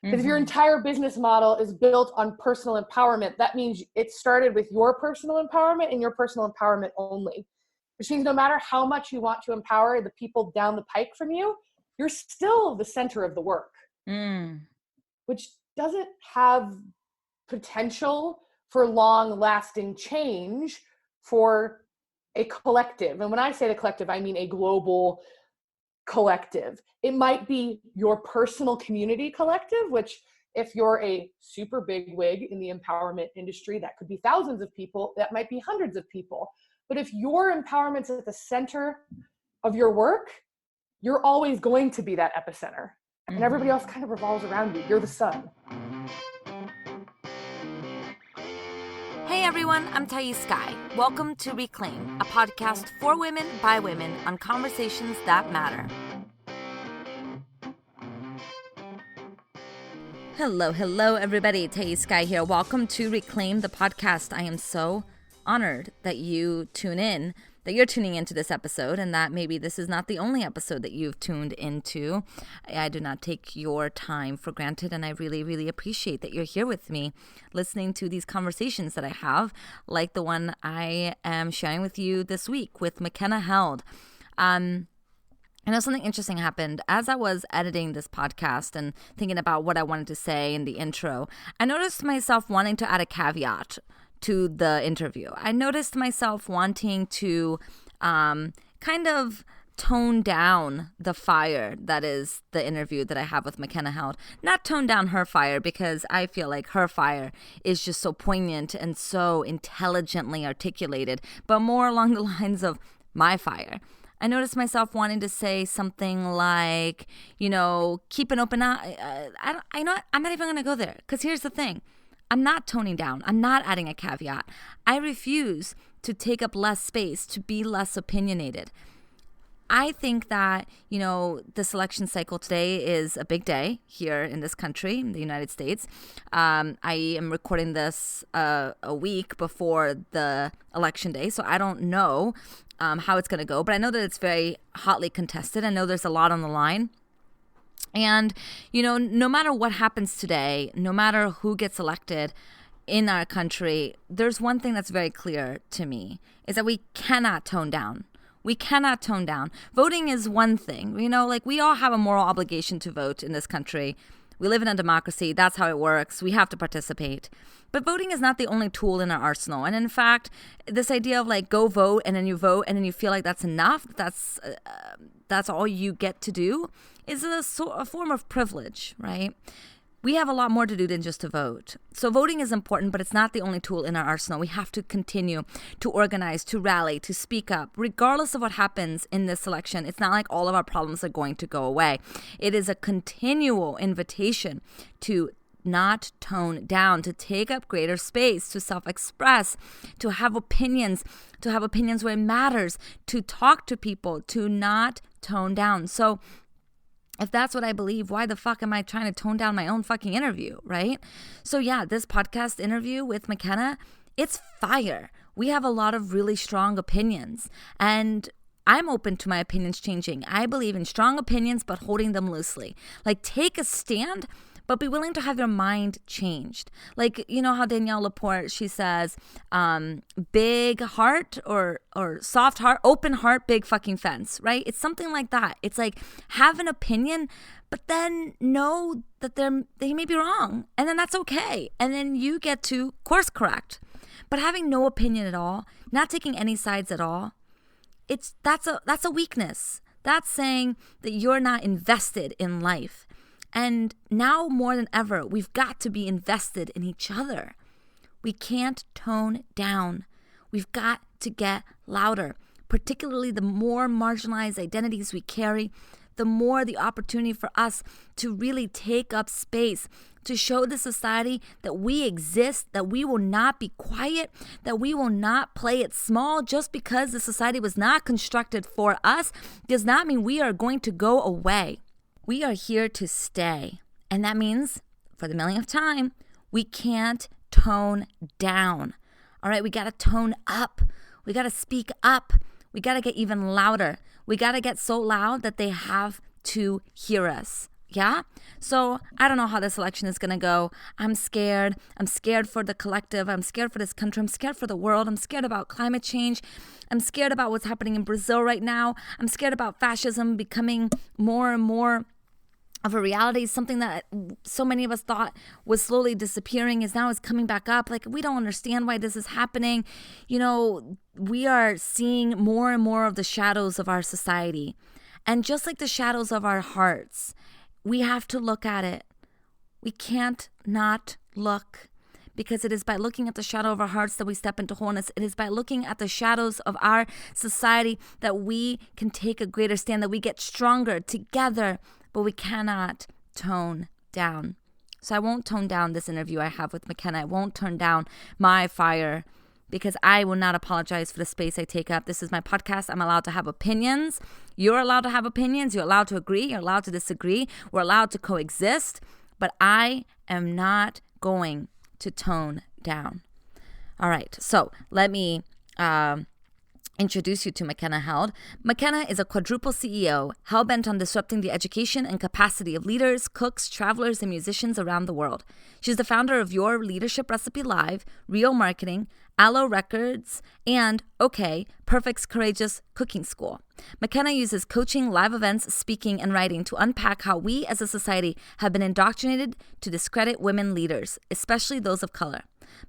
Because if your entire business model is built on personal empowerment, that means it started with your personal empowerment and your personal empowerment only. Which means no matter how much you want to empower the people down the pike from you, you're still the center of the work, which doesn't have potential for long-lasting change for a collective. And when I say the collective, I mean a global collective. It might be your personal community collective, which if you're a super big wig in the empowerment industry, that could be thousands of people, that might be hundreds of people. But if your empowerment's at the center of your work, you're always going to be that epicenter. And everybody else kind of revolves around you. You're the sun. Hey everyone, I'm Thais Sky. Welcome to Reclaim, a podcast for women by women on conversations that matter. Hello everybody. Thais Sky here. Welcome to Reclaim, the podcast. I am so honored that you're tuning into this episode, and that maybe this is not the only episode that you've tuned into. I do not take your time for granted, and I really appreciate that you're here with me listening to these conversations that I have, like the one I am sharing with you this week with Makenna Held. I know something interesting happened as I was editing this podcast and thinking about what I wanted to say in the intro. I noticed myself wanting to add a caveat to the interview. I noticed myself wanting to kind of tone down the fire that is the interview that I have with Makenna Held. Not tone down her fire, because I feel like her fire is just so poignant and so intelligently articulated, but more along the lines of my fire. I noticed myself wanting to say something like, keep an open eye. I'm not even going to go there, because here's the thing. I'm not toning down. I'm not adding a caveat. I refuse to take up less space, to be less opinionated. I think that, the election cycle today is a big day here in this country, in the United States. I am recording this a week before the election day, so I don't know how it's going to go. But I know that it's very hotly contested. I know there's a lot on the line. And, no matter what happens today, no matter who gets elected in our country, there's one thing that's very clear to me, is that we cannot tone down. We cannot tone down. Voting is one thing. We all have a moral obligation to vote in this country. We live in a democracy. That's how it works. We have to participate. But voting is not the only tool in our arsenal. And in fact, this idea of go vote and then you vote and then you feel like that's enough, that's all you get to do, is a form of privilege, right? We have a lot more to do than just to vote. So voting is important, but it's not the only tool in our arsenal. We have to continue to organize, to rally, to speak up. Regardless of what happens in this election, it's not like all of our problems are going to go away. It is a continual invitation to not tone down, to take up greater space, to self-express, to have opinions where it matters, to talk to people, to not tone down. So if that's what I believe, why the fuck am I trying to tone down my own fucking interview, right? So yeah, this podcast interview with Makenna, it's fire. We have a lot of really strong opinions, and I'm open to my opinions changing. I believe in strong opinions, but holding them loosely. Take a stand, but be willing to have your mind changed. How Danielle Laporte, she says, big heart or soft heart, open heart, big fucking fence, right? It's something like that. It's have an opinion, but then know that they may be wrong, and then that's okay. And then you get to course correct. But having no opinion at all, not taking any sides at all, that's a weakness. That's saying that you're not invested in life. And now more than ever, we've got to be invested in each other. We can't tone down. We've got to get louder, particularly the more marginalized identities we carry, the more the opportunity for us to really take up space, to show the society that we exist, that we will not be quiet, that we will not play it small. Just because the society was not constructed for us does not mean we are going to go away. We are here to stay. And that means, for the millionth time, we can't tone down. All right, we got to tone up. We got to speak up. We got to get even louder. We got to get so loud that they have to hear us. Yeah. So I don't know how this election is going to go. I'm scared. I'm scared for the collective. I'm scared for this country. I'm scared for the world. I'm scared about climate change. I'm scared about what's happening in Brazil right now. I'm scared about fascism becoming more and more of a reality. Something that so many of us thought was slowly disappearing is coming back up. Like, we don't understand why this is happening. You know, we are seeing more and more of the shadows of our society. And just like the shadows of our hearts, we have to look at it. We can't not look, because it is by looking at the shadow of our hearts that we step into wholeness. It is by looking at the shadows of our society that we can take a greater stand, that we get stronger together, but we cannot tone down. So I won't tone down this interview I have with Makenna. I won't turn down my fire, because I will not apologize for the space I take up. This is my podcast. I'm allowed to have opinions. You're allowed to have opinions. You're allowed to agree. You're allowed to disagree. We're allowed to coexist. But I am not going to tone down. All right. So let me introduce you to Makenna Held. Makenna is a quadruple CEO, hell-bent on disrupting the education and capacity of leaders, cooks, travelers, and musicians around the world. She's the founder of Your Leadership Recipe Live, Real Marketing, Aloe Records, and OK, Perfect's Courageous Cooking School. Makenna uses coaching, live events, speaking, and writing to unpack how we as a society have been indoctrinated to discredit women leaders, especially those of color.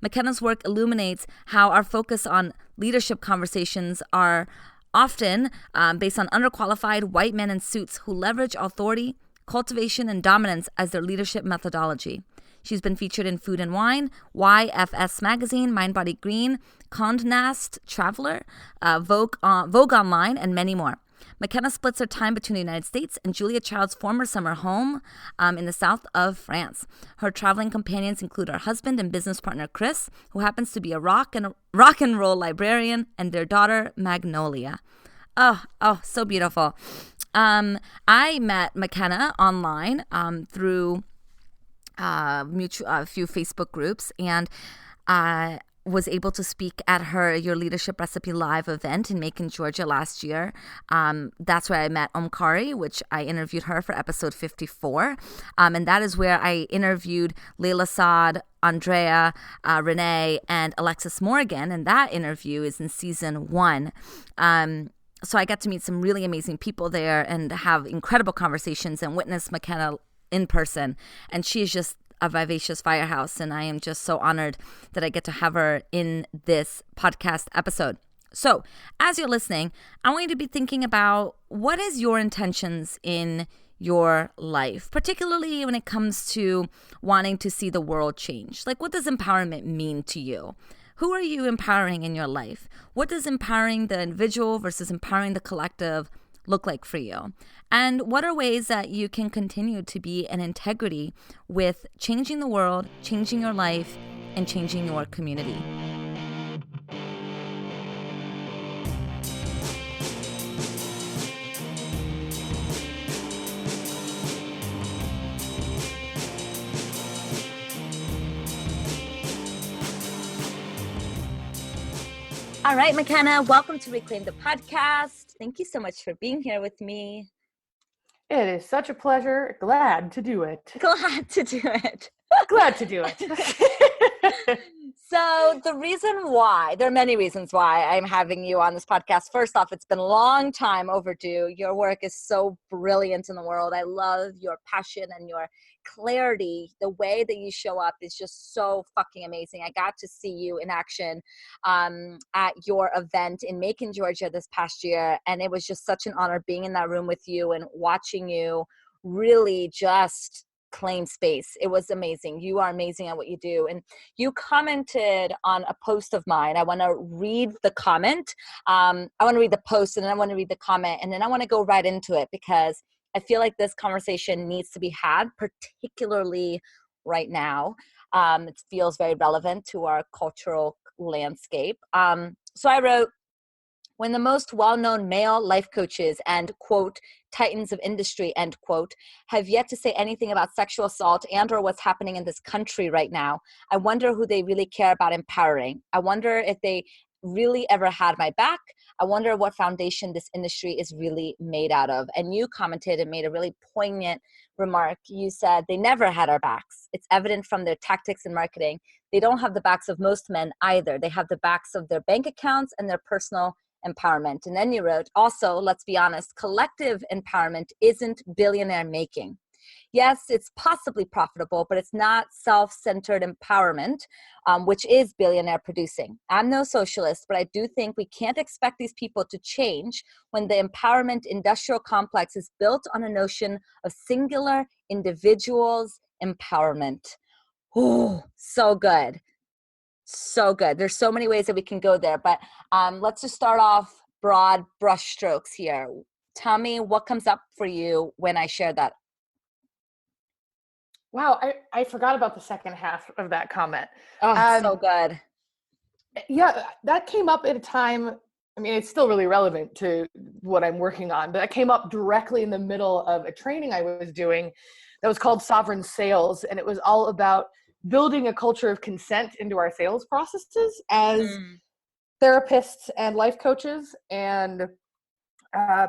Makenna's work illuminates how our focus on leadership conversations are often based on underqualified white men in suits who leverage authority, cultivation, and dominance as their leadership methodology. She's been featured in Food and Wine, YFS Magazine, Mind Body Green, Condé Nast Traveler, Vogue Online, and many more. Makenna splits her time between the United States and Julia Child's former summer home in the south of France. Her traveling companions include her husband and business partner, Chris, who happens to be a rock and roll librarian, and their daughter, Magnolia. Oh, so beautiful. I met Makenna online through a few Facebook groups, and was able to speak at her Your Leadership Recipe Live event in Macon, Georgia last year. That's where I met Omkari, which I interviewed her for episode 54. And that is where I interviewed Layla Saad, Andrea, Renee, and Alexis Morgan. And that interview is in season 1. So I got to meet some really amazing people there and have incredible conversations and witness Makenna in person. And she is just a vivacious firehouse, and I am just so honored that I get to have her in this podcast episode. So as you're listening, I want you to be thinking about, what is your intentions in your life, particularly when it comes to wanting to see the world change? Like, what does empowerment mean to you? Who are you empowering in your life? What does empowering the individual versus empowering the collective look like for you? And what are ways that you can continue to be in integrity with changing the world, changing your life, and changing your community? All right, Makenna, welcome to Reclaim the Podcast. Thank you so much for being here with me. It is such a pleasure. Glad to do it. Glad to do it. Glad to do it. So there are many reasons why I'm having you on this podcast. First off, it's been a long time overdue. Your work is so brilliant in the world. I love your passion and your clarity. The way that you show up is just so fucking amazing. I got to see you in action at your event in Macon, Georgia this past year. And it was just such an honor being in that room with you and watching you really just claim space. It was amazing. You are amazing at what you do. And you commented on a post of mine. I want to read the comment. I want to read the post, and then I want to read the comment, and then I want to go right into it, because I feel like this conversation needs to be had, particularly right now. It feels very relevant to our cultural landscape. So I wrote, when the most well-known male life coaches and, quote, titans of industry, end quote, have yet to say anything about sexual assault and or what's happening in this country right now, I wonder who they really care about empowering. I wonder if they really ever had my back. I wonder what foundation this industry is really made out of. And you commented and made a really poignant remark. You said they never had our backs. It's evident from their tactics and marketing. They don't have the backs of most men either. They have the backs of their bank accounts and their personal empowerment. And then you wrote, also, let's be honest, collective empowerment isn't billionaire making. Yes, it's possibly profitable, but it's not self-centered empowerment, which is billionaire producing. I'm no socialist, but I do think we can't expect these people to change when the empowerment industrial complex is built on a notion of singular individuals' empowerment. Oh, so good. So good. There's so many ways that we can go there, but let's just start off broad brushstrokes here. Tell me what comes up for you when I share that. Wow, I forgot about the second half of that comment. Oh, so good. Yeah, that came up at a time, I mean, it's still really relevant to what I'm working on, but that came up directly in the middle of a training I was doing that was called Sovereign Sales. And it was all about building a culture of consent into our sales processes as therapists and life coaches, and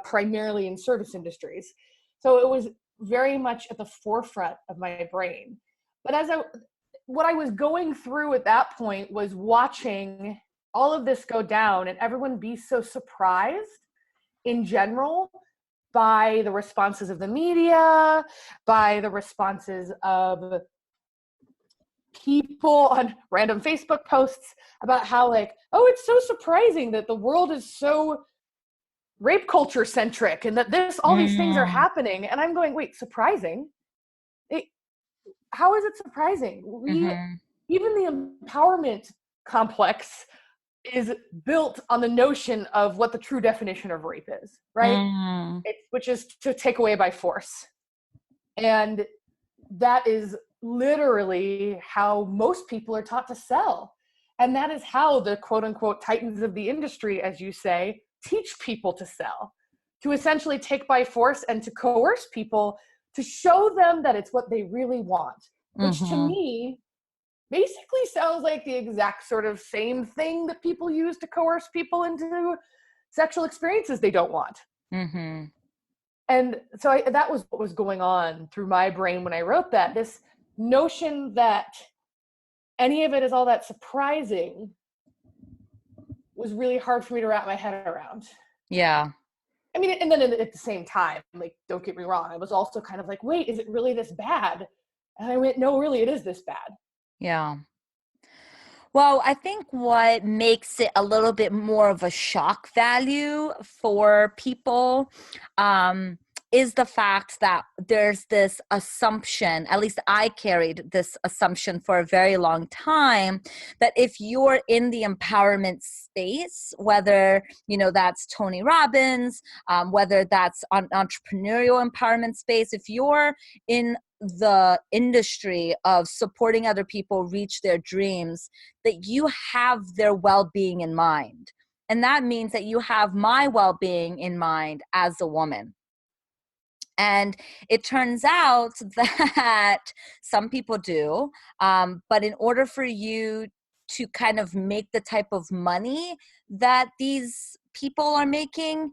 primarily in service industries. So it was very much at the forefront of my brain. But what I was going through at that point was watching all of this go down and everyone be so surprised in general by the responses of the media, by the responses of people on random Facebook posts about how, like, oh, it's so surprising that the world is so rape culture centric and that all these things are happening. And I'm going, wait, surprising? How is it surprising? Even the empowerment complex is built on the notion of what the true definition of rape is, right? Which is to take away by force. And that is literally how most people are taught to sell. And that is how the quote unquote titans of the industry, as you say, teach people to sell, to essentially take by force and to coerce people to show them that it's what they really want, which to me basically sounds like the exact sort of same thing that people use to coerce people into sexual experiences they don't want. And so that was what was going on through my brain when I wrote that, this notion that any of it is all that surprising was really hard for me to wrap my head around. Yeah. I mean, and then at the same time, like, don't get me wrong, I was also kind of like, wait, is it really this bad? And I went, no, really, it is this bad. Yeah. Well, I think what makes it a little bit more of a shock value for people is the fact that there's this assumption, at least I carried this assumption for a very long time, that if you're in the empowerment space, whether, that's Tony Robbins, whether that's an entrepreneurial empowerment space, if you're in the industry of supporting other people reach their dreams, that you have their well-being in mind. And that means that you have my well-being in mind as a woman. And it turns out that some people do, but in order for you to kind of make the type of money that these people are making,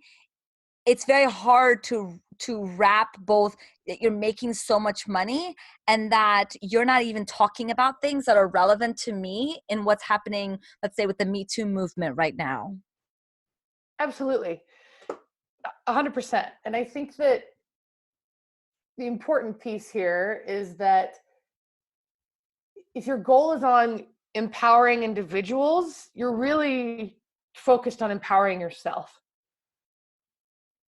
it's very hard to wrap both that you're making so much money and that you're not even talking about things that are relevant to me in what's happening, let's say, with the Me Too movement right now. Absolutely. 100%. And I think that the important piece here is that if your goal is on empowering individuals, you're really focused on empowering yourself.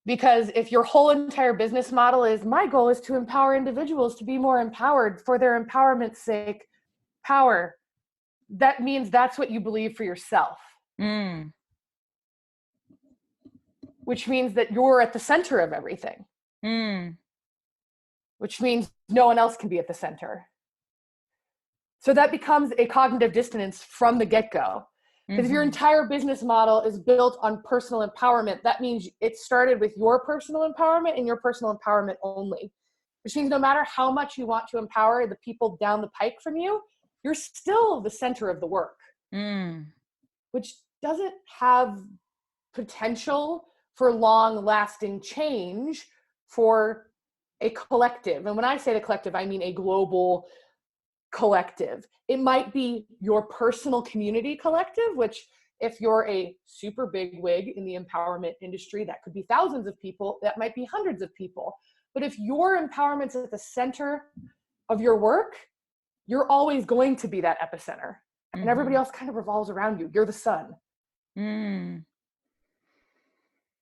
Because if your whole entire business model is, my goal is to empower individuals to be more empowered for their empowerment's sake, power, that means that's what you believe for yourself. Which means that you're at the center of everything. Which means no one else can be at the center. So that becomes a cognitive dissonance from the get-go. Because if your entire business model is built on personal empowerment, that means it started with your personal empowerment and your personal empowerment only. Which means no matter how much you want to empower the people down the pike from you, you're still the center of the work. Which doesn't have potential for long lasting change for a collective. And when I say the collective, I mean a global collective. It might be your personal community collective, which if you're a super big wig in the empowerment industry, that could be thousands of people, that might be hundreds of people. But if your empowerment's at the center of your work, you're always going to be that epicenter. And everybody else kind of revolves around you. You're the sun. Mm.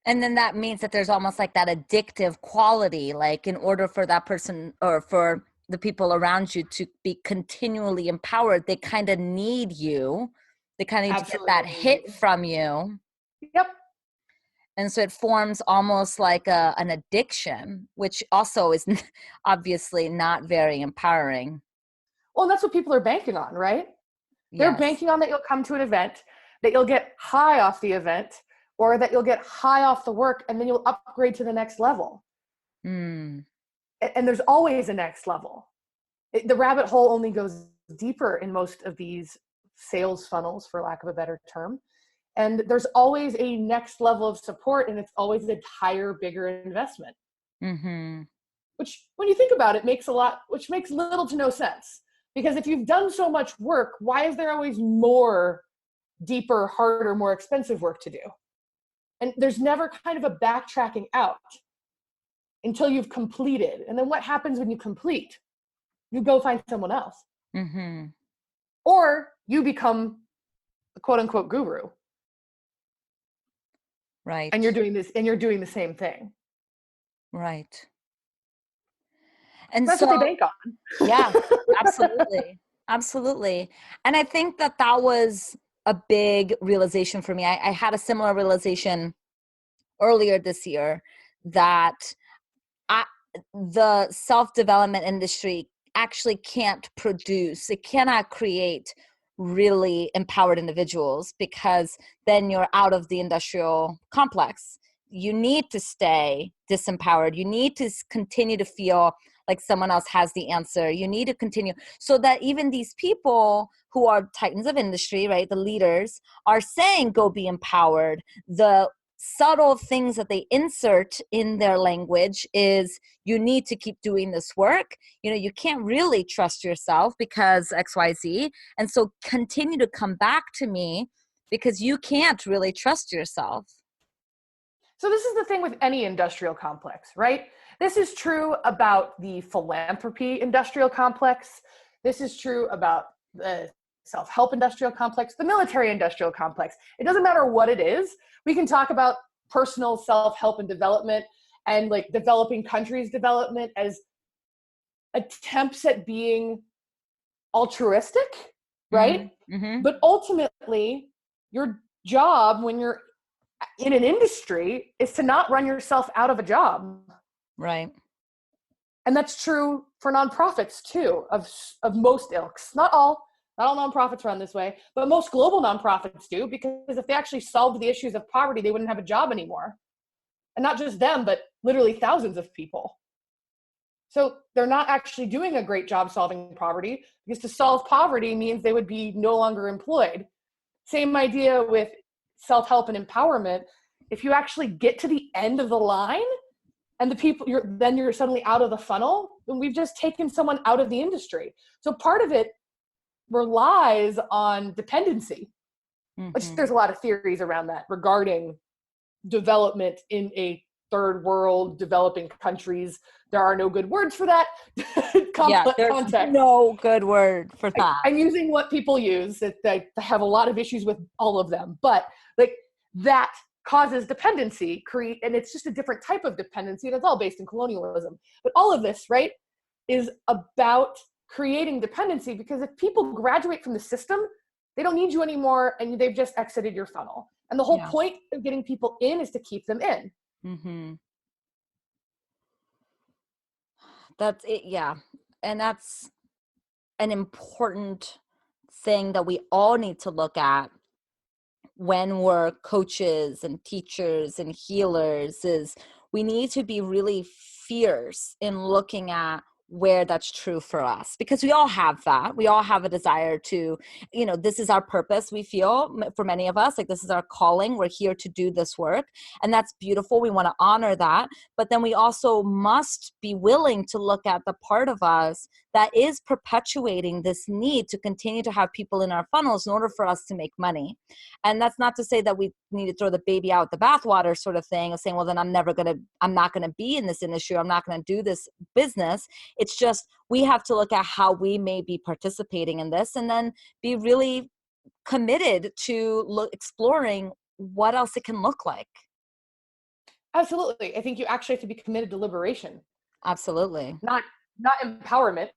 And then that means that there's almost like that addictive quality, like in order for that person or for the people around you to be continually empowered, they kind of need you. They kind of need to get that hit from you. Yep. And so it forms almost like an addiction, which also is obviously not very empowering. Well, and that's what people are banking on, right? Yes. They're banking on that you'll come to an event, that you'll get high off the event, or that you'll get high off the work, and then you'll upgrade to the next level. Mm. And there's always a next level. The rabbit hole only goes deeper in most of these sales funnels, for lack of a better term. And there's always a next level of support, and it's always a higher, bigger investment. Mm-hmm. Which, when you think about it, makes little to no sense. Because if you've done so much work, why is there always more, deeper, harder, more expensive work to do? And there's never kind of a backtracking out until you've completed. And then what happens when you complete? You go find someone else. Mm-hmm. Or you become the quote unquote guru. Right. And you're doing the same thing. Right. And that's so, what they bank on. Yeah, absolutely. Absolutely. And I think that was a big realization for me. I had a similar realization earlier this year that the self-development industry actually can't produce, it cannot create really empowered individuals, because then you're out of the industrial complex. You need to stay disempowered. You need to continue to feel like someone else has the answer. You need to continue so that even these people who are titans of industry, right, the leaders, are saying go be empowered. The subtle things that they insert in their language is you need to keep doing this work. You know, you can't really trust yourself because XYZ. And so continue to come back to me because you can't really trust yourself. So this is the thing with any industrial complex, right? This is true about the philanthropy industrial complex. This is true about the self-help industrial complex, the military industrial complex. It doesn't matter what it is. We can talk about personal self-help and development and like developing countries development as attempts at being altruistic, right? Mm-hmm. But ultimately, your job when you're in an industry is to not run yourself out of a job. Right. And that's true for nonprofits too, of most ilks. Not all nonprofits run this way, but most global nonprofits do, because if they actually solved the issues of poverty, they wouldn't have a job anymore. And not just them, but literally thousands of people. So they're not actually doing a great job solving poverty, because to solve poverty means they would be no longer employed. Same idea with self-help and empowerment. If you actually get to the end of the line and the people, you're suddenly out of the funnel, and we've just taken someone out of the industry. So part of it relies on dependency, which there's a lot of theories around that regarding development in a third world developing countries. There are no good words for that. There's context. No good word for that. I'm using what people use. I have a lot of issues with all of them, but like that causes dependency, and it's just a different type of dependency, and it's all based in colonialism. But all of this, right, is about creating dependency, because if people graduate from the system, they don't need you anymore, and they've just exited your funnel. And the whole point of getting people in is to keep them in. Mm-hmm. That's it. Yeah. And that's an important thing that we all need to look at when we're coaches and teachers and healers, is we need to be really fierce in looking at where that's true for us, because we all have that. We all have a desire to, this is our purpose. We feel, for many of us, like this is our calling. We're here to do this work, and that's beautiful. We want to honor that. But then we also must be willing to look at the part of us that is perpetuating this need to continue to have people in our funnels in order for us to make money. And that's not to say that we need to throw the baby out with the bathwater sort of thing of saying, well, then I'm not going to be in this industry. I'm not going to do this business. It's just, we have to look at how we may be participating in this, and then be really committed to exploring what else it can look like. Absolutely. I think you actually have to be committed to liberation. Absolutely. Not empowerment.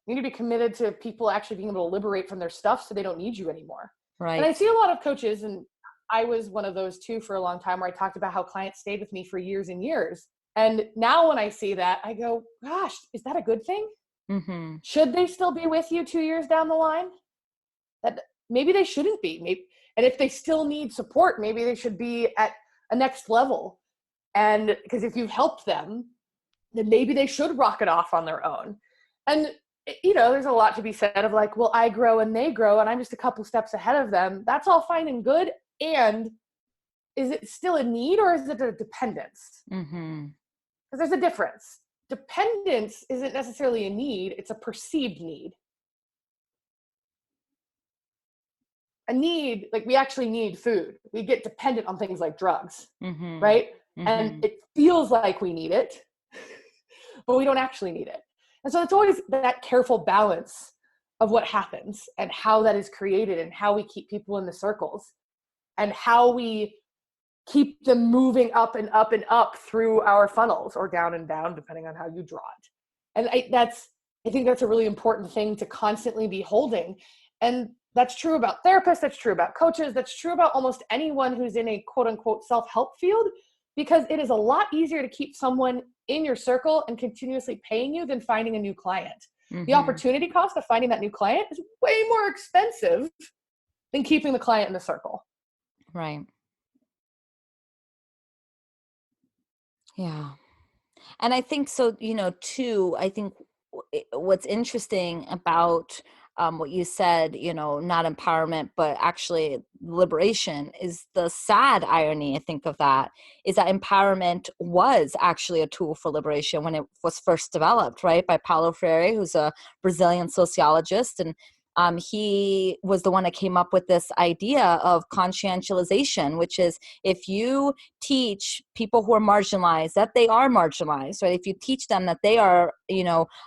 You need to be committed to people actually being able to liberate from their stuff so they don't need you anymore. Right. And I see a lot of coaches, and I was one of those too for a long time, where I talked about how clients stayed with me for years and years. And now when I see that, I go, gosh, is that a good thing? Mm-hmm. Should they still be with you 2 years down the line? That maybe they shouldn't be. Maybe, and if they still need support, maybe they should be at a next level. And because if you've helped them, then maybe they should rock it off on their own. And, there's a lot to be said of like, well, I grow and they grow and I'm just a couple steps ahead of them. That's all fine and good. And is it still a need, or is it a dependence? Mm-hmm. Because there's a difference. Dependence isn't necessarily a need. It's a perceived need. A need, like we actually need food. We get dependent on things like drugs, mm-hmm. right? Mm-hmm. And it feels like we need it, but we don't actually need it. And so it's always that careful balance of what happens and how that is created and how we keep people in the circles and how we keep them moving up and up and up through our funnels, or down and down, depending on how you draw it. And I think that's a really important thing to constantly be holding. And that's true about therapists. That's true about coaches. That's true about almost anyone who's in a quote unquote self-help field, because it is a lot easier to keep someone in your circle and continuously paying you than finding a new client. Mm-hmm. The opportunity cost of finding that new client is way more expensive than keeping the client in the circle. Right. Yeah. And I think so, too, I think what's interesting about what you said, not empowerment, but actually liberation, is the sad irony, I think, of that, is that empowerment was actually a tool for liberation when it was first developed, right, by Paulo Freire, who's a Brazilian sociologist. And he was the one that came up with this idea of conscientialization, which is if you teach people who are marginalized that they are marginalized, right? If you teach them that they are,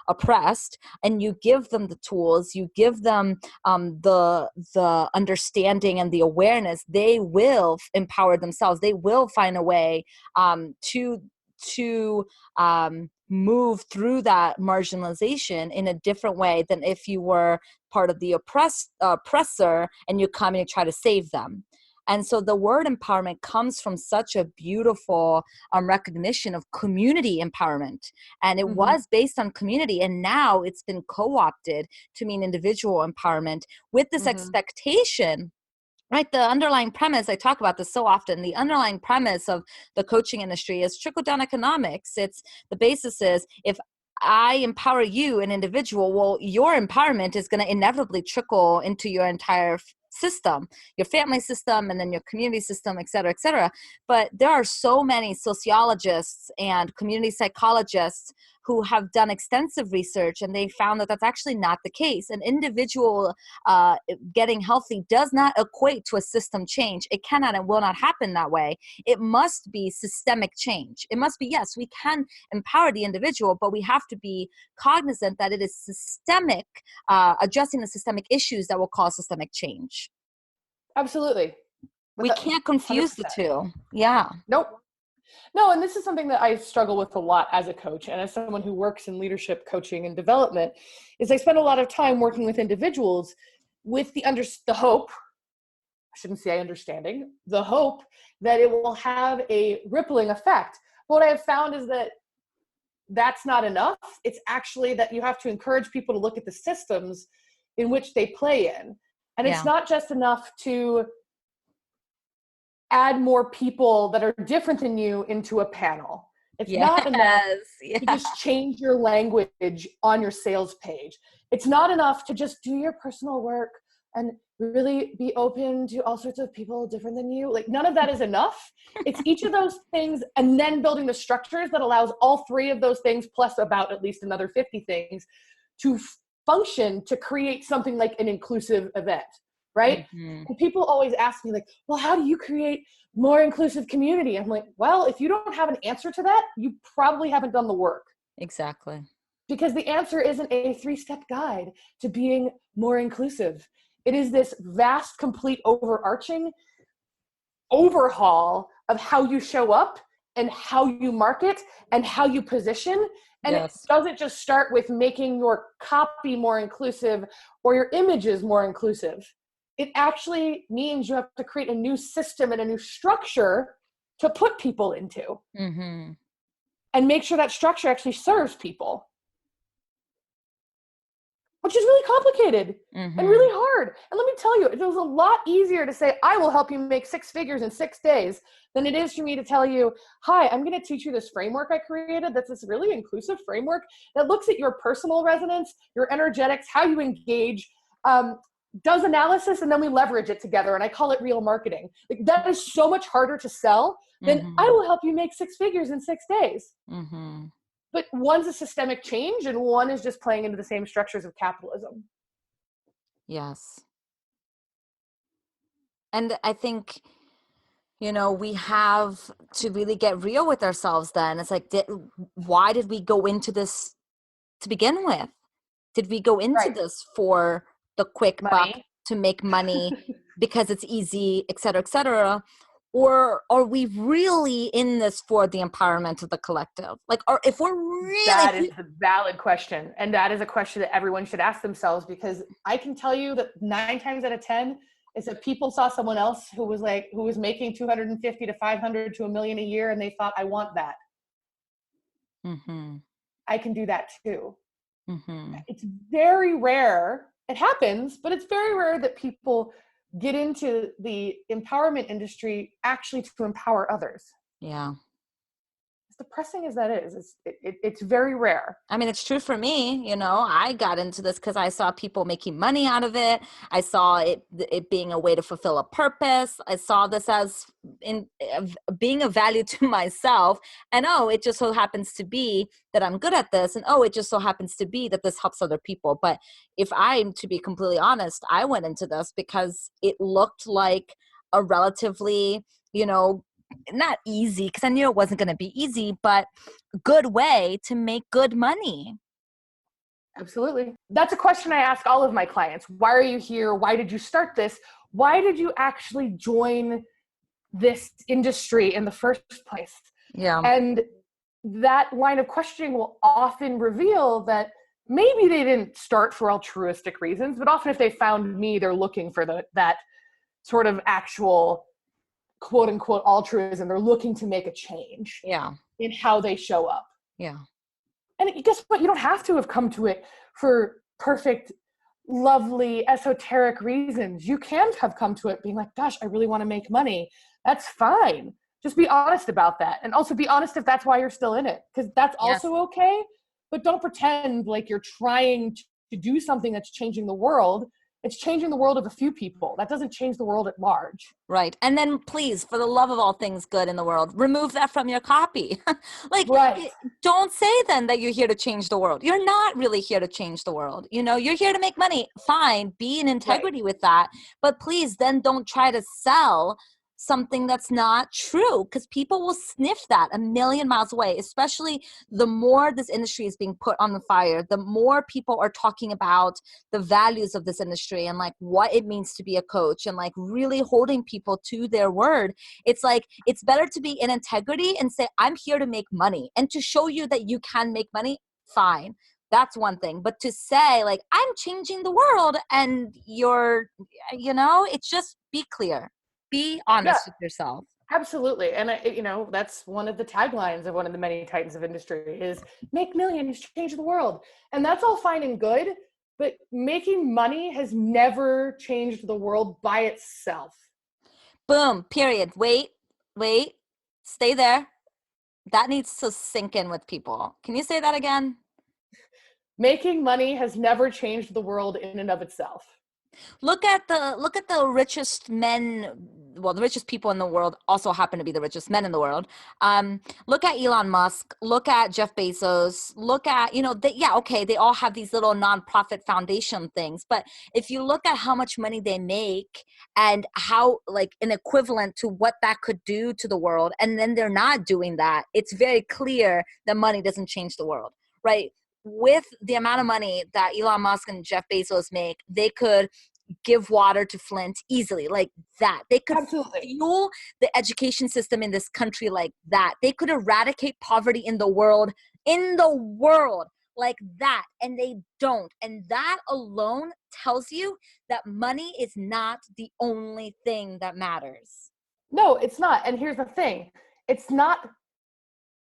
oppressed, and you give them the tools, you give them the understanding and the awareness, they will empower themselves. They will find a way to move through that marginalization in a different way than if you were part of the oppressor and you come and you try to save them. And so the word empowerment comes from such a beautiful recognition of community empowerment. And it was based on community. And now it's been co-opted to mean individual empowerment with this expectation. Right. The underlying premise, I talk about this so often, the underlying premise of the coaching industry is trickle-down economics. It's the basis is, if I empower you, an individual, well, your empowerment is going to inevitably trickle into your entire system, your family system, and then your community system, et cetera, et cetera. But there are so many sociologists and community psychologists who have done extensive research, and they found that that's actually not the case. An individual getting healthy does not equate to a system change. It cannot and will not happen that way. It must be systemic change. It must be, yes, we can empower the individual, but we have to be cognizant that it is systemic, addressing the systemic issues that will cause systemic change. Absolutely. We can't confuse 100%. The two. Yeah. Nope. No, and this is something that I struggle with a lot as a coach and as someone who works in leadership coaching and development, is I spend a lot of time working with individuals with the hope, I shouldn't say understanding, the hope that it will have a rippling effect. What I have found is that that's not enough. It's actually that you have to encourage people to look at the systems in which they play in. And it's not just enough to add more people that are different than you into a panel. It's not enough Yes. to Yeah. just change your language on your sales page. It's not enough to just do your personal work and really be open to all sorts of people different than you. Like, none of that is enough. It's each of those things and then building the structures that allows all three of those things plus about at least another 50 things to function to create something like an inclusive event, right? Mm-hmm. And people always ask me, like, well, how do you create more inclusive community? I'm like, well, if you don't have an answer to that, you probably haven't done the work. Exactly. Because the answer isn't a 3-step guide to being more inclusive. It is this vast, complete, overarching overhaul of how you show up and how you market and how you position. And it Yes. doesn't just start with making your copy more inclusive or your images more inclusive. It actually means you have to create a new system and a new structure to put people into Mm-hmm. and make sure that structure actually serves people, which is really complicated Mm-hmm. and really hard. And let me tell you, it was a lot easier to say, I will help you make 6 figures in 6 days than it is for me to tell you, hi, I'm going to teach you this framework I created that's this really inclusive framework that looks at your personal resonance, your energetics, how you engage, does analysis, and then we leverage it together. And I call it real marketing. Like, that is so much harder to sell than Mm-hmm. I will help you make 6 figures in 6 days. Mm-hmm. But one's a systemic change and one is just playing into the same structures of capitalism. Yes. And I think, we have to really get real with ourselves then. It's like, why did we go into this to begin with? Did we go into Right. this for the quick buck, Money. to make money because it's easy, et cetera, et cetera? Or are we really in this for the empowerment of the collective? Like, or if we're That really, is the valid question. And that is a question that everyone should ask themselves, because I can tell you that 9 times out of 10 is that people saw someone else who was making 250 to 500 to $1 million a year. And they thought, I want that. mm-hmm, I can do that too. mm-hmm, It's very rare. It happens, but it's very rare that people get into the empowerment industry actually to empower others. yeah. As depressing as that is, it's very rare. I mean, it's true for me. I got into this because I saw people making money out of it. I saw it being a way to fulfill a purpose. I saw this as being of value to myself. And it just so happens to be that I'm good at this. And it just so happens to be that this helps other people. But if I'm to be completely honest, I went into this because it looked like a relatively, not easy, because I knew it wasn't going to be easy, but good way to make good money. Absolutely. That's a question I ask all of my clients. Why are you here? Why did you start this? Why did you actually join this industry in the first place? Yeah. And that line of questioning will often reveal that maybe they didn't start for altruistic reasons, but often if they found me, they're looking for that sort of actual quote unquote altruism. They're looking to make a change in how they show up. Yeah. And guess what? You don't have to have come to it for perfect, lovely, esoteric reasons. You can have come to it being like, gosh, I really want to make money. That's fine. Just be honest about that. And also be honest if that's why you're still in it, because that's also okay. But don't pretend like you're trying to do something that's changing the world. It's changing the world of a few people. That doesn't change the world at large. Right. And then please, for the love of all things good in the world, remove that from your copy. Right. Don't say then that you're here to change the world. You're not really here to change the world. You're here to make money. Fine. Be in integrity with that. But please then don't try to sell something that's not true, because people will sniff that a million miles away, especially the more this industry is being put on the fire, the more people are talking about the values of this industry and like what it means to be a coach and like really holding people to their word. It's like, it's better to be in integrity and say, I'm here to make money and to show you that you can make money. Fine. That's one thing. But to say like, I'm changing the world and it's just be clear. Be honest with yourself. Absolutely. And that's one of the taglines of one of the many titans of industry is make millions, change the world. And that's all fine and good, but making money has never changed the world by itself. Boom, period. Wait, stay there. That needs to sink in with people. Can you say that again? Making money has never changed the world in and of itself. Look at the richest men. Well, the richest people in the world also happen to be the richest men in the world. Look at Elon Musk. Look at Jeff Bezos. Look at, they all have these little nonprofit foundation things. But if you look at how much money they make and how, like, an equivalent to what that could do to the world, and then they're not doing that, it's very clear that money doesn't change the world, right? With the amount of money that Elon Musk and Jeff Bezos make, they could give water to Flint easily, like that. They could Absolutely. fuel the education system in this country like that. They could eradicate poverty in the world like that. And they don't. And that alone tells you that money is not the only thing that matters. No, it's not. And here's the thing. It's not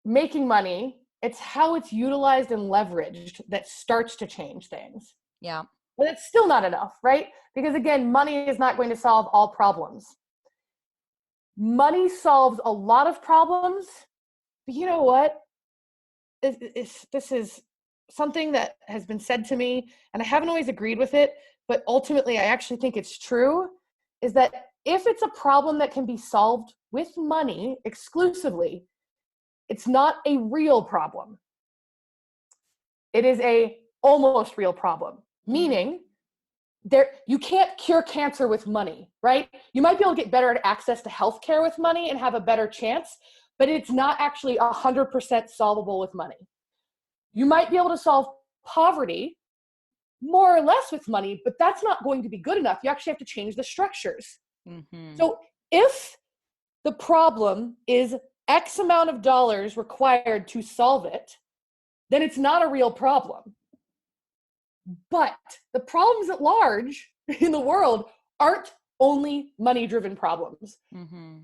making money. It's how it's utilized and leveraged that starts to change things. Yeah. But it's still not enough, right? Because again, money is not going to solve all problems. Money solves a lot of problems, but you know what? This is something that has been said to me, and I haven't always agreed with it, but ultimately I actually think it's true, is that if it's a problem that can be solved with money exclusively, it's not a real problem. It is a almost real problem, meaning you can't cure cancer with money, right? You might be able to get better at access to healthcare with money and have a better chance, but it's not actually 100% solvable with money. You might be able to solve poverty more or less with money, but that's not going to be good enough. You actually have to change the structures. Mm-hmm. So if the problem is X amount of dollars required to solve it, then it's not a real problem. But the problems at large in the world aren't only money-driven problems. Mm-hmm.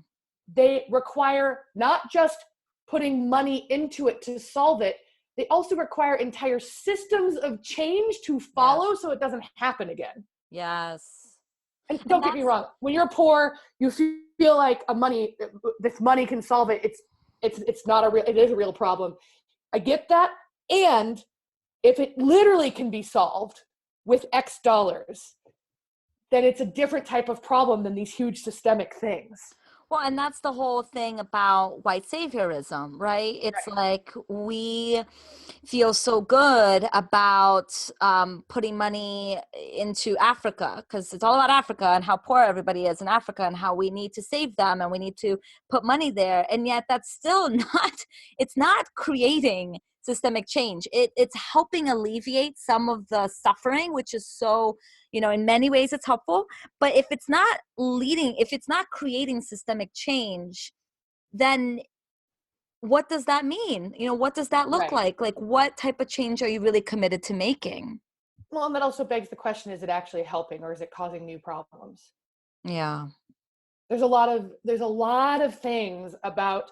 They require not just putting money into it to solve it, they also require entire systems of change to follow, yes, so it doesn't happen again. Yes. And don't get me wrong, when you're poor, you feel like this money can solve it. It's not it is a real problem. I get that. And if it literally can be solved with X dollars, then it's a different type of problem than these huge systemic things. Well, and that's the whole thing about white saviorism, right? It's right. Like we feel so good about putting money into Africa because it's all about Africa and how poor everybody is in Africa and how we need to save them and we need to put money there. And yet that's still it's not creating systemic change. It's helping alleviate some of the suffering, which is so, in many ways it's helpful. But if it's not creating systemic change, then what does that mean? What does that look like? Like, what type of change are you really committed to making? Well, and that also begs the question, is it actually helping or is it causing new problems? Yeah. There's a lot of things about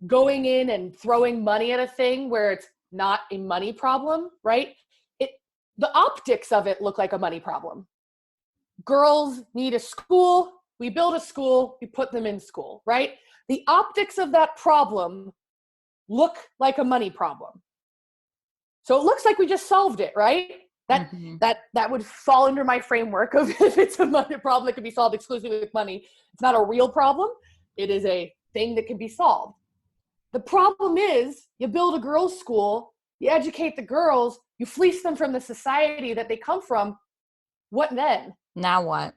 going in and throwing money at a thing where it's not a money problem, right? The optics of it look like a money problem. Girls need a school. We build a school. We put them in school, right? The optics of that problem look like a money problem. So it looks like we just solved it, right? That would fall under my framework of if it's a money problem that can be solved exclusively with money. It's not a real problem. It is a thing that can be solved. The problem is you build a girls' school, you educate the girls, you fleece them from the society that they come from. What then? Now what?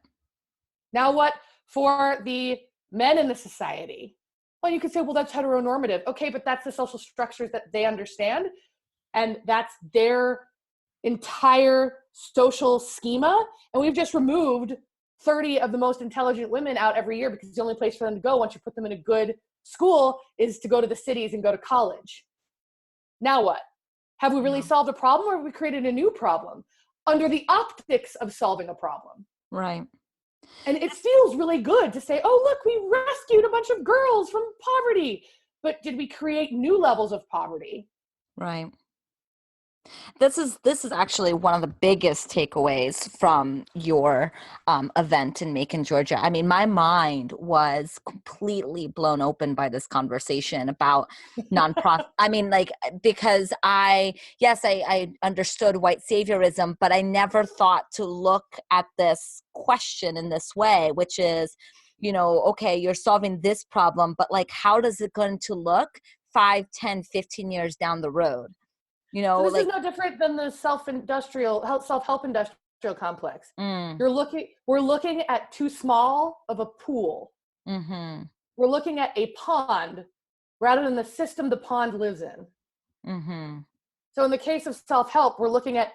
Now what for the men in the society? Well, you could say, well, that's heteronormative. Okay, but that's the social structures that they understand. And that's their entire social schema. And we've just removed 30 of the most intelligent women out every year because it's the only place for them to go once you put them in a good school is to go to the cities and go to college. Now what? Have we really solved a problem or have we created a new problem under the optics of solving a problem? Right. And it feels really good to say, oh, look, we rescued a bunch of girls from poverty. But did we create new levels of poverty? Right. This is actually one of the biggest takeaways from your event in Macon, Georgia. I mean, my mind was completely blown open by this conversation about nonprofit. I mean, like, because I understood white saviorism, but I never thought to look at this question in this way, which is, okay, you're solving this problem, but like, how does it going to look 5, 10, 15 years down the road? So this is Like, no different than the self-help industrial complex. mm, We're looking at too small of a pool. mhm, We're looking at a pond rather than the system the pond lives in. mhm, So in the case of self-help, we're looking at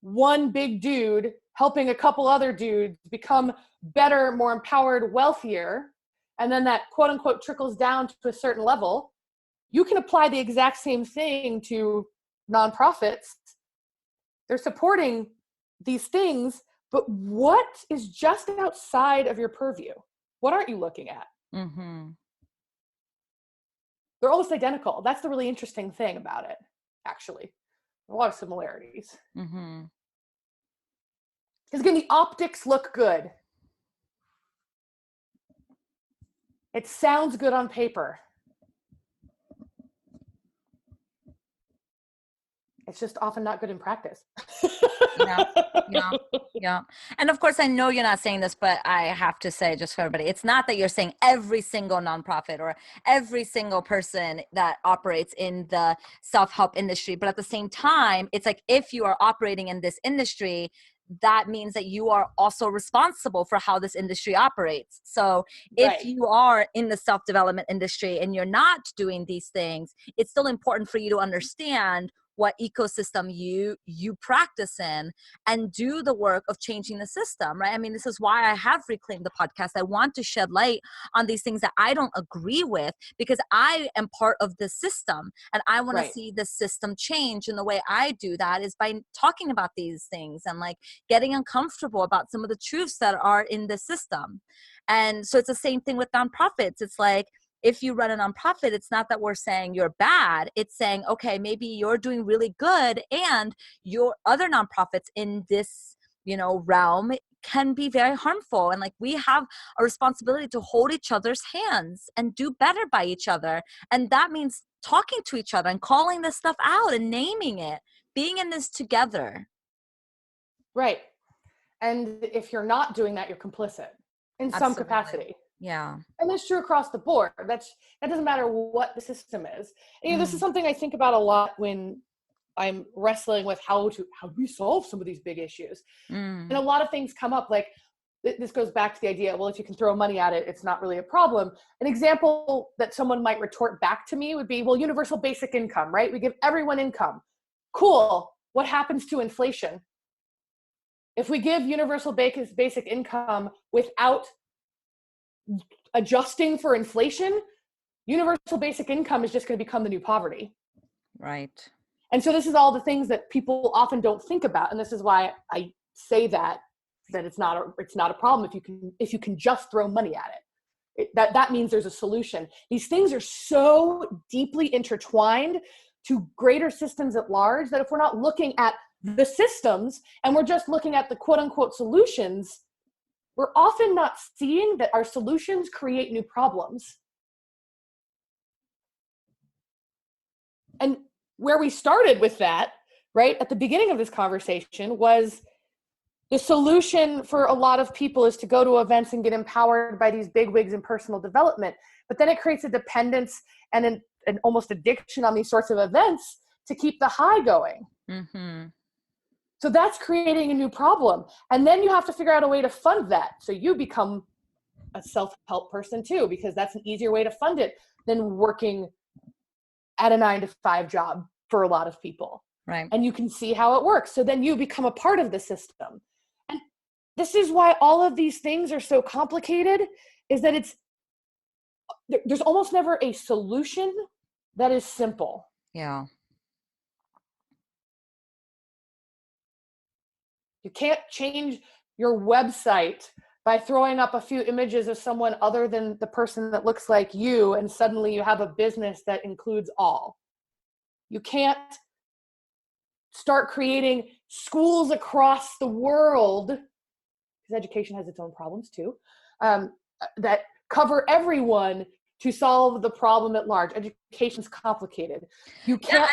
one big dude helping a couple other dudes become better, more empowered, wealthier. And then that quote unquote trickles down to a certain level. You can apply the exact same thing to nonprofits. They're supporting these things, but what is just outside of your purview? What aren't you looking at? mhm, They're almost identical. That's the really interesting thing about it, actually. A lot of similarities. mhm. Because again, the optics look good. It sounds good on paper. It's just often not good in practice. Yeah, yeah, yeah. And of course, I know you're not saying this, but I have to say, just for everybody, it's not that you're saying every single nonprofit or every single person that operates in the self-help industry, but at the same time, it's like if you are operating in this industry, that means that you are also responsible for how this industry operates. So if Right. you are in the self-development industry and you're not doing these things, it's still important for you to understand what ecosystem you practice in and do the work of changing the system, right? I mean, this is why I have reclaimed the podcast. I want to shed light on these things that I don't agree with because I am part of the system and I want to Right. see the system change. And the way I do that is by talking about these things and like getting uncomfortable about some of the truths that are in the system. And so it's the same thing with nonprofits. It's like, if you run a nonprofit, it's not that we're saying you're bad. It's saying, okay, maybe you're doing really good and your other nonprofits in this, realm can be very harmful. And like, we have a responsibility to hold each other's hands and do better by each other. And that means talking to each other and calling this stuff out and naming it, being in this together. Right. And if you're not doing that, you're complicit in some Absolutely. capacity. Yeah. And that's true across the board. That doesn't matter what the system is. And, this is Mm, something I think about a lot when I'm wrestling with how do we solve some of these big issues. And a mm, lot of things come up, like this goes back to the idea, well, if you can throw money at it, it's not really a problem. An example that someone might retort back to me would be, well, universal basic income, right? We give everyone income. Cool. What happens to inflation? If we give universal basic income without adjusting for inflation, universal basic income is just going to become the new poverty. right. And so this is all the things that people often don't think about. And this is why I say that it's not a problem if you can just throw money at it. That means there's a solution. These things are so deeply intertwined to greater systems at large that if we're not looking at the systems and we're just looking at the quote unquote solutions, we're often not seeing that our solutions create new problems. And where we started with that, right, at the beginning of this conversation was the solution for a lot of people is to go to events and get empowered by these big wigs in personal development. But then it creates a dependence and an almost addiction on these sorts of events to keep the high going. Mm-hmm. So that's creating a new problem. And then you have to figure out a way to fund that. So you become a self-help person too, because that's an easier way to fund it than working at a 9-to-5 job for a lot of people. Right. And you can see how it works. So then you become a part of the system. And this is why all of these things are so complicated, is that there's almost never a solution that is simple. Yeah. You can't change your website by throwing up a few images of someone other than the person that looks like you, and suddenly you have a business that includes all. You can't start creating schools across the world, because education has its own problems too, that cover everyone to solve the problem at large. Education's complicated. You can't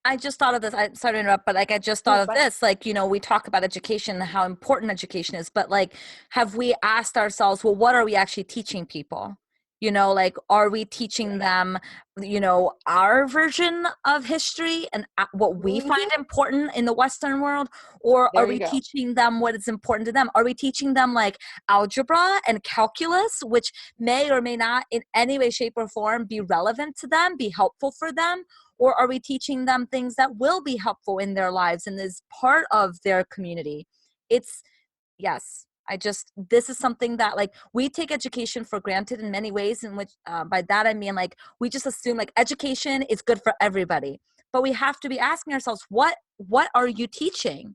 I just thought of this. I'm sorry to interrupt, but like I just thought of this. Like, you know, we talk about education and how important education is, but like, have we asked ourselves, well, what are we actually teaching people? You know, like, are we teaching them, you know, our version of history and what we find important in the Western world? Or are we teaching them what is important to them? Are we teaching them like algebra and calculus, which may or may not in any way, shape, or form be relevant to them, be helpful for them? Or are we teaching them things that will be helpful in their lives and is part of their community? Yes. This is something that like we take education for granted in many ways, in which by that I mean like we just assume like education is good for everybody, but we have to be asking ourselves, what are you teaching?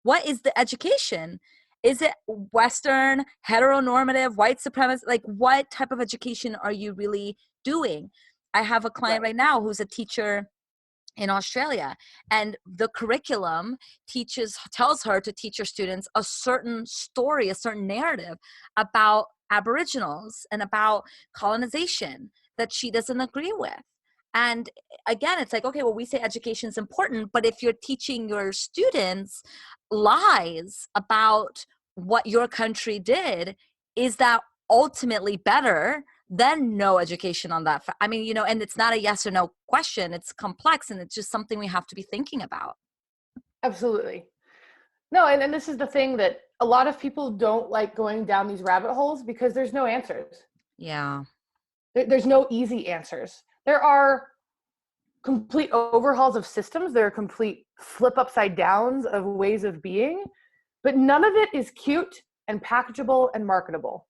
What is the education? Is it Western, heteronormative, white supremacist? Like, what type of education are you really doing? I have a client right now who's a teacher in Australia, and the curriculum tells her to teach her students a certain story, a certain narrative about Aboriginals and about colonization that she doesn't agree with. And again, it's like, okay, well, we say education is important, but if you're teaching your students lies about what your country did, is that ultimately better than no education on that? I mean, you know, and it's not a yes or no question. It's complex, and it's just something we have to be thinking about. Absolutely. No, and this is the thing that a lot of people don't like going down these rabbit holes because there's no answers. Yeah. There's no easy answers. There are complete overhauls of systems. There are complete flip upside downs of ways of being, but none of it is cute and packageable and marketable.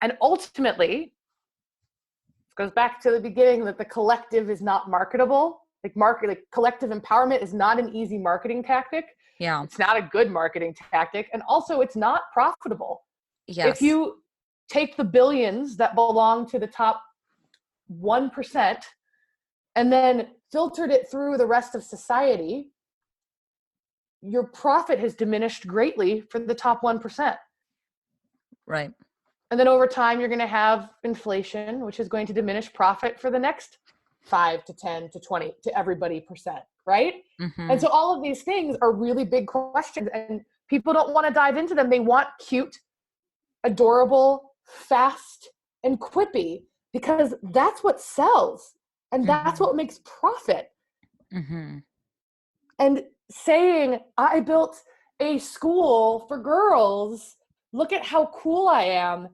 And ultimately, it goes back to the beginning that the collective is not marketable. Like collective empowerment is not an easy marketing tactic. Yeah. It's not a good marketing tactic. And also it's not profitable. Yes. If you take the billions that belong to the top 1% and then filtered it through the rest of society, your profit has diminished greatly for the top 1%. Right. And then over time, you're going to have inflation, which is going to diminish profit for the next 5 to 10 to 20 to everybody percent, right? Mm-hmm. And so all of these things are really big questions, and people don't want to dive into them. They want cute, adorable, fast, and quippy because that's what sells, and that's what makes profit. Mm-hmm. And saying, I built a school for girls, look at how cool I am,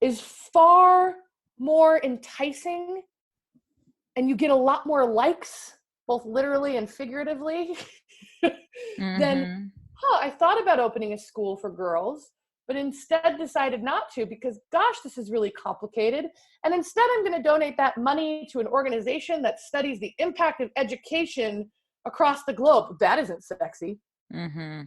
is far more enticing, and you get a lot more likes, both literally and figuratively, than, I thought about opening a school for girls, but instead decided not to because, gosh, this is really complicated. And instead, I'm going to donate that money to an organization that studies the impact of education across the globe. That isn't sexy. Mm-hmm.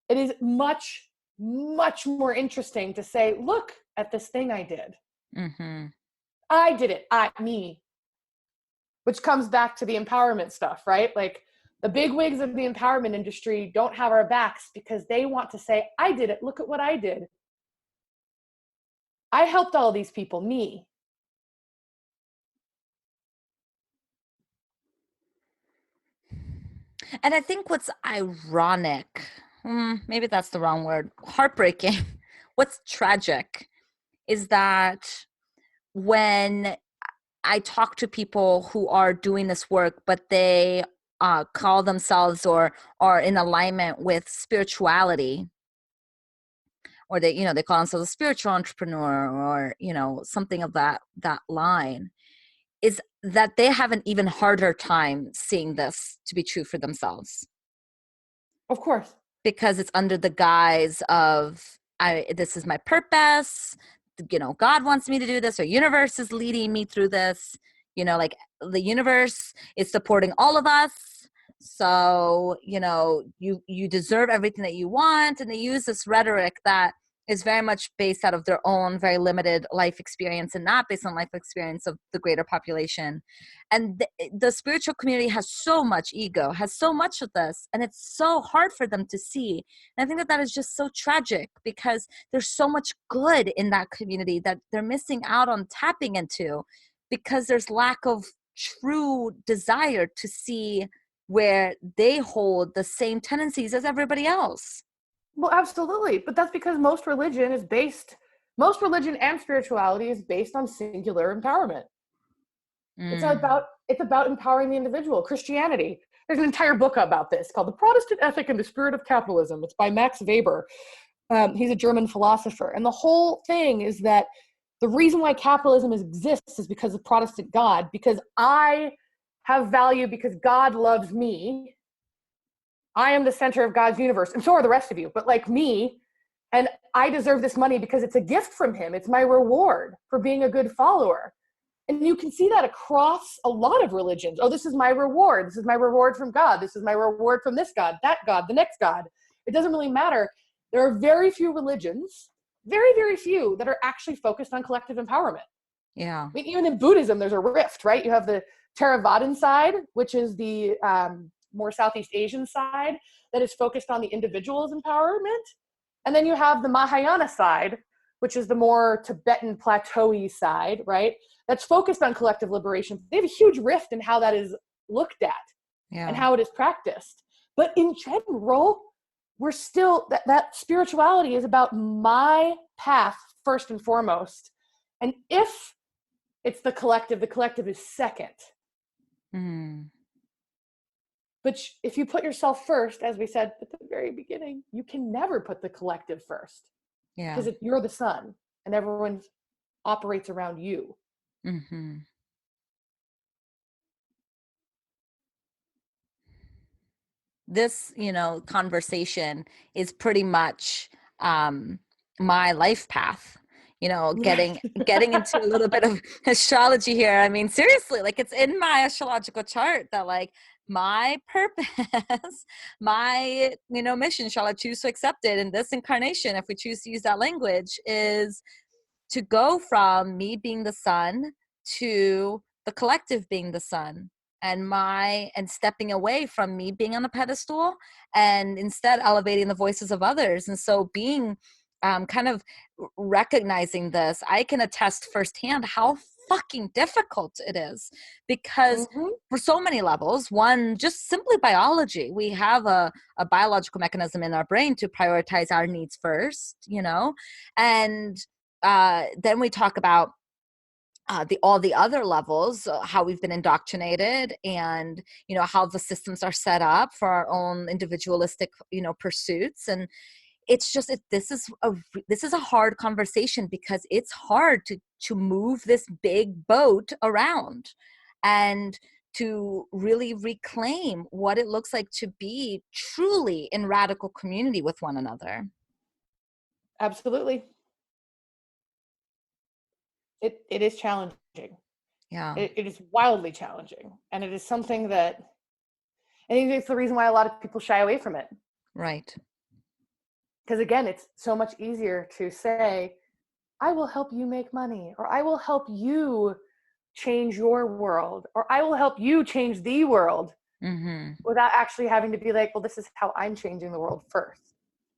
It is much, much more interesting to say, look at this thing I did. Mm-hmm. I did it. Me. Which comes back to the empowerment stuff, right? Like the big wigs of the empowerment industry don't have our backs because they want to say, I did it. Look at what I did. I helped all these people, me. And I think what's ironic, maybe that's the wrong word, heartbreaking, what's tragic is that when I talk to people who are doing this work, but they call themselves or are in alignment with spirituality, or they call themselves a spiritual entrepreneur or, something of that line, is that they have an even harder time seeing this to be true for themselves. Of course. Because it's under the guise of, this is my purpose, God wants me to do this, or universe is leading me through this, like the universe is supporting all of us. So, you deserve everything that you want. And they use this rhetoric that is very much based out of their own very limited life experience and not based on life experience of the greater population. And the spiritual community has so much ego, has so much of this, and it's so hard for them to see. And I think that that is just so tragic because there's so much good in that community that they're missing out on tapping into because there's lack of true desire to see where they hold the same tendencies as everybody else. Well, absolutely. But that's because most religion and spirituality is based on singular empowerment. It's about empowering the individual. Christianity, there's an entire book about this called The Protestant Ethic and the Spirit of Capitalism. It's by Max Weber. He's a German philosopher. And the whole thing is that the reason why capitalism exists is because of Protestant God, because I have value because God loves me. I am the center of God's universe, and so are the rest of you, but like me, and I deserve this money because it's a gift from him. It's my reward for being a good follower. And you can see that across a lot of religions. Oh, this is my reward. This is my reward from God. This is my reward from this God, that God, the next God. It doesn't really matter. There are very few religions, very, very few, that are actually focused on collective empowerment. Yeah. I mean, even in Buddhism, there's a rift, right? You have the Theravadan side, which is the more Southeast Asian side that is focused on the individual's empowerment. And then you have the Mahayana side, which is the more Tibetan plateau-y side, right? That's focused on collective liberation. They have a huge rift in how that is looked at and how it is practiced. But in general, we're still, that spirituality is about my path first and foremost. And if it's the collective is second. Mm. But if you put yourself first, as we said at the very beginning, you can never put the collective first. Yeah. Because you're the sun and everyone operates around you. Mm-hmm. This, conversation is pretty much my life path. Getting into a little bit of astrology here. I mean, seriously, like it's in my astrological chart that like my purpose, my, mission, shall I choose to accept it in this incarnation, if we choose to use that language, is to go from me being the sun to the collective being the sun, and stepping away from me being on a pedestal and instead elevating the voices of others. And so being kind of recognizing this, I can attest firsthand how fucking difficult it is because for so many levels, one, just simply biology, we have a biological mechanism in our brain to prioritize our needs first, and then we talk about all the other levels, how we've been indoctrinated, and how the systems are set up for our own individualistic pursuits. And it's just this is a hard conversation because it's hard to move this big boat around and to really reclaim what it looks like to be truly in radical community with one another. Absolutely. It is challenging. Yeah. It is wildly challenging. And it is something that I think it's the reason why a lot of people shy away from it. Right. Because again, it's so much easier to say, I will help you make money, or I will help you change your world, or I will help you change the world, without actually having to be like, well, this is how I'm changing the world first.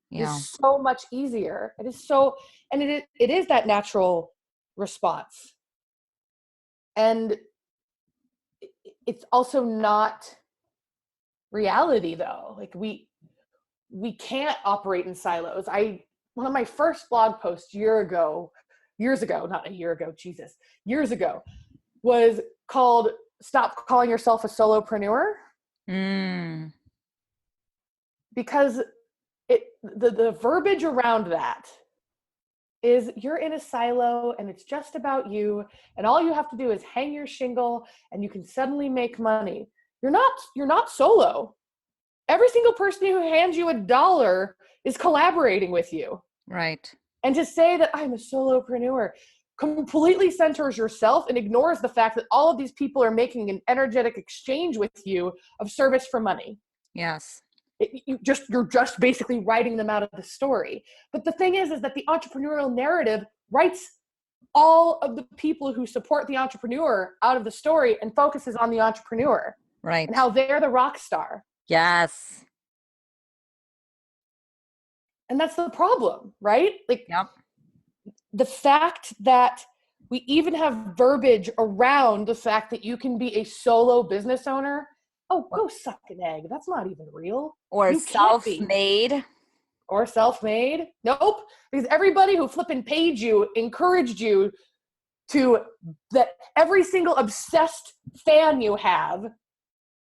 Yeah. It's so much easier. It is so, and it is that natural response. And it's also not reality though. Like we can't operate in silos. One of my first blog posts years ago, not a year ago, Jesus, years ago, was called Stop Calling Yourself a Solopreneur. Because the verbiage around that is you're in a silo and it's just about you, and all you have to do is hang your shingle and you can suddenly make money. You're not solo. Every single person who hands you $1 is collaborating with you. Right. And to say that I'm a solopreneur completely centers yourself and ignores the fact that all of these people are making an energetic exchange with you of service for money. Yes. You're just basically writing them out of the story. But the thing is that the entrepreneurial narrative writes all of the people who support the entrepreneur out of the story and focuses on the entrepreneur. Right. And how they're the rock star. Yes. And that's the problem, right? Like, yep. The fact that we even have verbiage around the fact that you can be a solo business owner. Oh, go suck an egg. That's not even real. Or you self-made. Or self-made. Nope. Because everybody who flipping paid you encouraged you to, that every single obsessed fan you have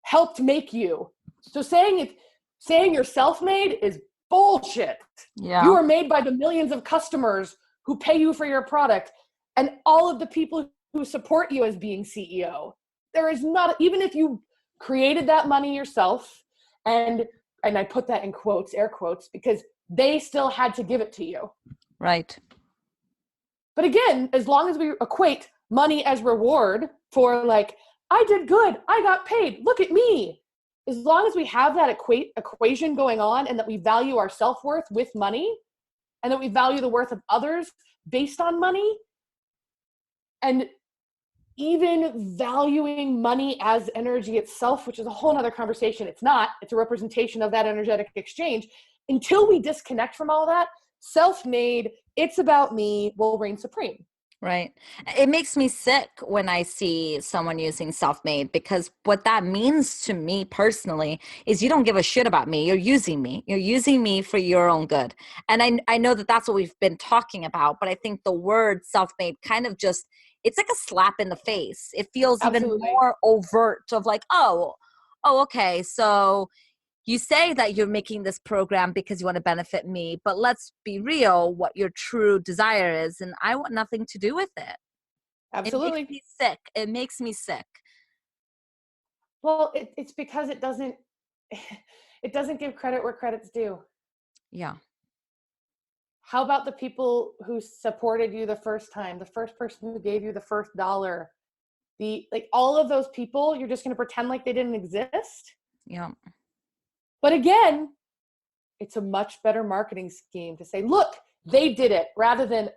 helped make you. So saying you're self-made is bullshit. Yeah. You are made by the millions of customers who pay you for your product and all of the people who support you as being CEO. There is not, even if you created that money yourself, and I put that in quotes, air quotes, because they still had to give it to you. Right. But again, as long as we equate money as reward for like, I did good, I got paid, look at me. As long as we have that equation going on, and that we value our self-worth with money, and that we value the worth of others based on money, and even valuing money as energy itself, which is a whole nother conversation. It's a representation of that energetic exchange. Until we disconnect from all that, self-made, it's about me will reign supreme. Right. It makes me sick when I see someone using self-made, because what that means to me personally is you don't give a shit about me. You're using me. You're using me for your own good. And I know that that's what we've been talking about, but I think the word self-made kind of just, it's like a slap in the face. It feels Absolutely. even more overt of like, oh, okay. So you say that you're making this program because you want to benefit me, but let's be real, what your true desire is, and I want nothing to do with it. Absolutely. It makes me sick. It makes me sick. Well, it's because it doesn't give credit where credit's due. Yeah. How about the people who supported you the first time, the first person who gave you the first dollar, all of those people, you're just going to pretend like they didn't exist? Yeah. But again, it's a much better marketing scheme to say, look, they did it, rather than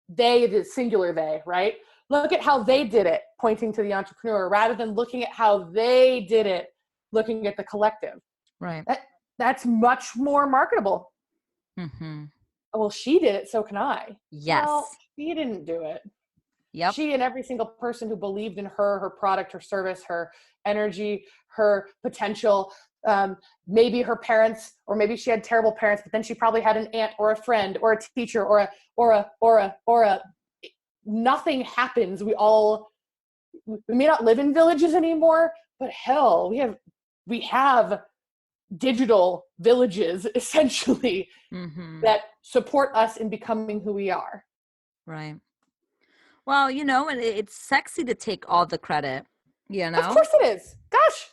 they, the singular they, right? Look at how they did it, pointing to the entrepreneur, rather than looking at how they did it, looking at the collective. Right. That's much more marketable. Mm-hmm. Well, she did it, so can I. Yes. Well, she didn't do it. Yep. She and every single person who believed in her product, her service, her energy, her potential, maybe her parents, or maybe she had terrible parents, but then she probably had an aunt or a friend or a teacher or a nothing happens. We may not live in villages anymore, but hell, we have digital villages essentially, mm-hmm. that support us in becoming who we are. Right. Well, and it's sexy to take all the credit, Of course it is. Gosh,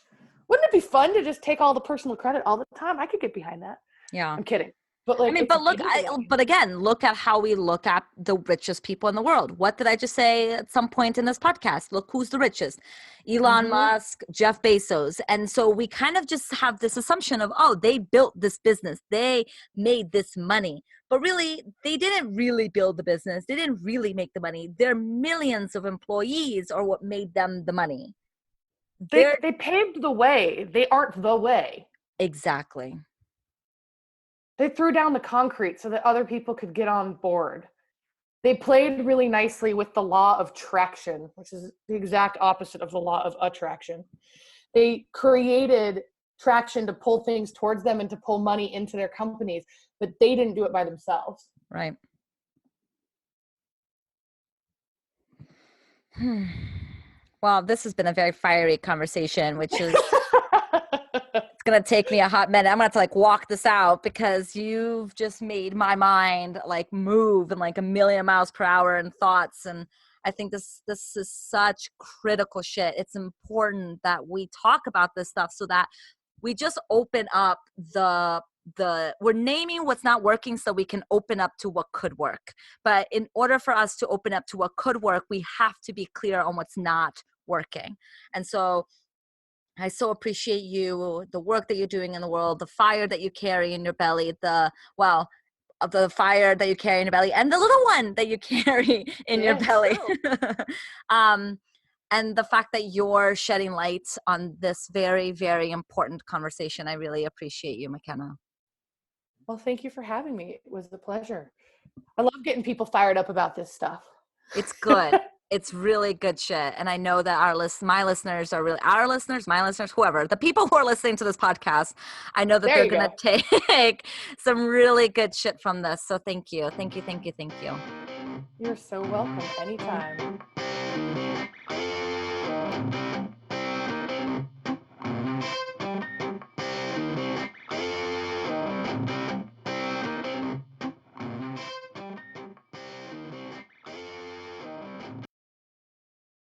wouldn't it be fun to just take all the personal credit all the time? I could get behind that. Yeah. I'm kidding. But but again, look at how we look at the richest people in the world. What did I just say at some point in this podcast? Look who's the richest. Elon Musk, Jeff Bezos. And so we kind of just have this assumption of, oh, they built this business. They made this money. But really, they didn't really build the business. They didn't really make the money. Their millions of employees are what made them the money. They paved the way. They aren't the way. Exactly. They threw down the concrete so that other people could get on board. They played really nicely with the law of traction, which is the exact opposite of the law of attraction. They created traction to pull things towards them and to pull money into their companies, but they didn't do it by themselves. Right. Well, this has been a very fiery conversation, which is it's going to take me a hot minute. I'm going to have to walk this out, because you've just made my mind move in a million miles per hour in thoughts. And I think this is such critical shit. It's important that we talk about this stuff so that we just open up we're naming what's not working so we can open up to what could work. But in order for us to open up to what could work, we have to be clear on what's not working. And so I so appreciate you, the work that you're doing in the world, the fire that you carry in your belly, the fire that you carry in your belly, and the little one that you carry in your belly. And the fact that you're shedding light on this very, very important conversation. I really appreciate you, Makenna. Well, thank you for having me. It was a pleasure. I love getting people fired up about this stuff. It's good. It's really good shit. And I know that my listeners are really, my listeners, whoever, the people who are listening to this podcast, I know that they're going to take some really good shit from this. So thank you. Thank you. Thank you. Thank you. You're so welcome. Anytime.